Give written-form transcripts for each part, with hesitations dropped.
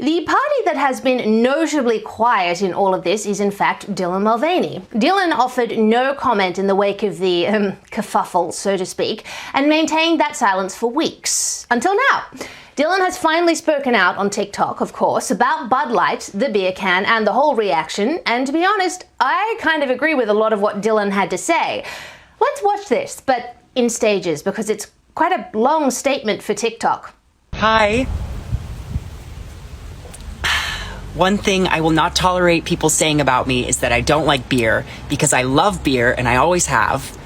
The party that has been notably quiet in all of this is in fact Dylan Mulvaney. Dylan offered no comment in the wake of the kerfuffle, so to speak, and maintained that silence for weeks. Until now. Dylan has finally spoken out on TikTok, of course, about Bud Light, the beer can, and the whole reaction, and to be honest, I kind of agree with a lot of what Dylan had to say. Let's watch this, but in stages, because it's quite a long statement for TikTok. Hi. One thing I will not tolerate people saying about me is that I don't like beer, because I love beer and I always have.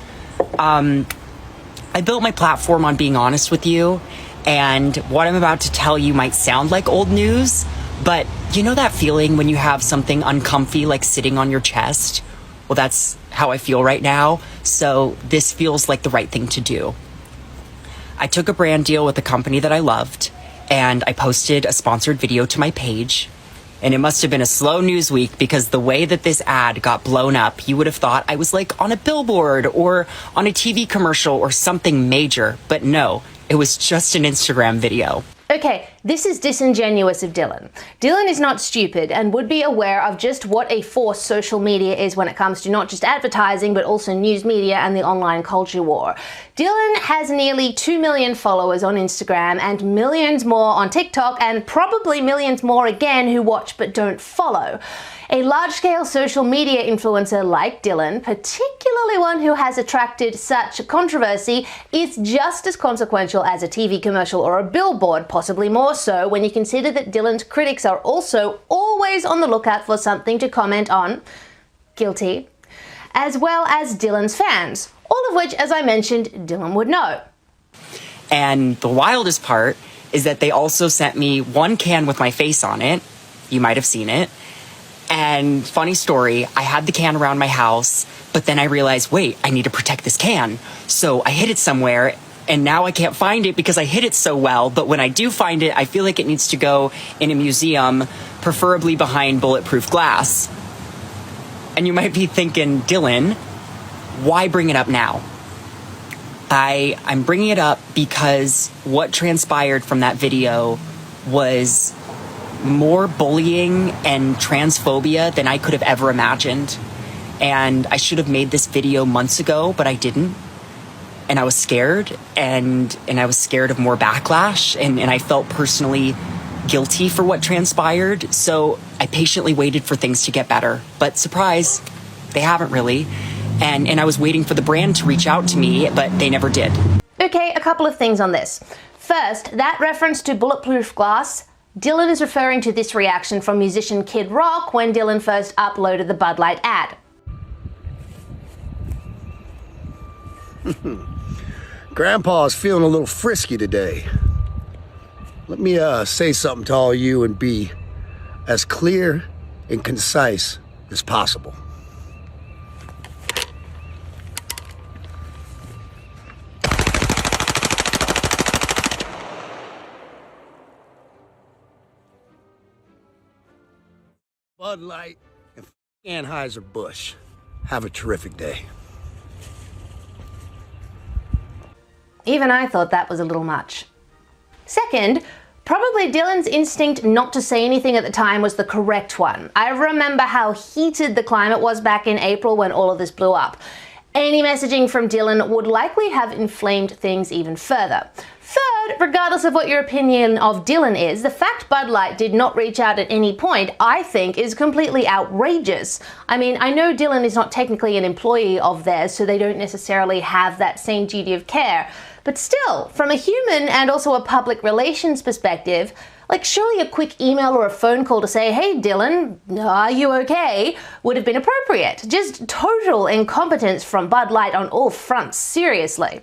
I built my platform on being honest with you, and what I'm about to tell you might sound like old news, but you know that feeling when you have something uncomfy like sitting on your chest? Well, that's how I feel right now, so this feels like the right thing to do. I took a brand deal with a company that I loved, and I posted a sponsored video to my page. And it must have been a slow news week, because the way that this ad got blown up, you would have thought I was like on a billboard or on a TV commercial or something major. But no, it was just an Instagram video. Okay, this is disingenuous of Dylan. Dylan is not stupid and would be aware of just what a force social media is when it comes to not just advertising, but also news media and the online culture war. Dylan has nearly 2 million followers on Instagram and millions more on TikTok, and probably millions more again who watch but don't follow. A large-scale social media influencer like Dylan, particularly one who has attracted such controversy, is just as consequential as a TV commercial or a billboard, possibly more so when you consider that Dylan's critics are also always on the lookout for something to comment on, guilty, as well as Dylan's fans, all of which, as I mentioned, Dylan would know. And the wildest part is that they also sent me one can with my face on it. You might have seen it. And funny story, I had the can around my house, but then I realized, wait, I need to protect this can. So I hid it somewhere, and now I can't find it because I hid it so well. But when I do find it, I feel like it needs to go in a museum, preferably behind bulletproof glass. And you might be thinking, Dylan, why bring it up now? I'm bringing it up because what transpired from that video was more bullying and transphobia than I could have ever imagined. And I should have made this video months ago, but I didn't. And I was scared, and I was scared of more backlash, and I felt personally guilty for what transpired. So I patiently waited for things to get better. But surprise, they haven't really. And I was waiting for the brand to reach out to me, but they never did. Okay, a couple of things on this. First, that reference to bulletproof glass, Dylan is referring to this reaction from musician Kid Rock when Dylan first uploaded the Bud Light ad. Grandpa's feeling a little frisky today. Let me say something to all you and be as clear and concise as possible. Bud Light and Anheuser-Busch. Have a terrific day. Even I thought that was a little much. Second, probably Dylan's instinct not to say anything at the time was the correct one. I remember how heated the climate was back in April when all of this blew up. Any messaging from Dylan would likely have inflamed things even further. Third, regardless of what your opinion of Dylan is, the fact Bud Light did not reach out at any point, I think, is completely outrageous. I mean, I know Dylan is not technically an employee of theirs, so they don't necessarily have that same duty of care. But still, from a human and also a public relations perspective, like surely a quick email or a phone call to say, hey Dylan, are you okay, would have been appropriate. Just total incompetence from Bud Light on all fronts, seriously.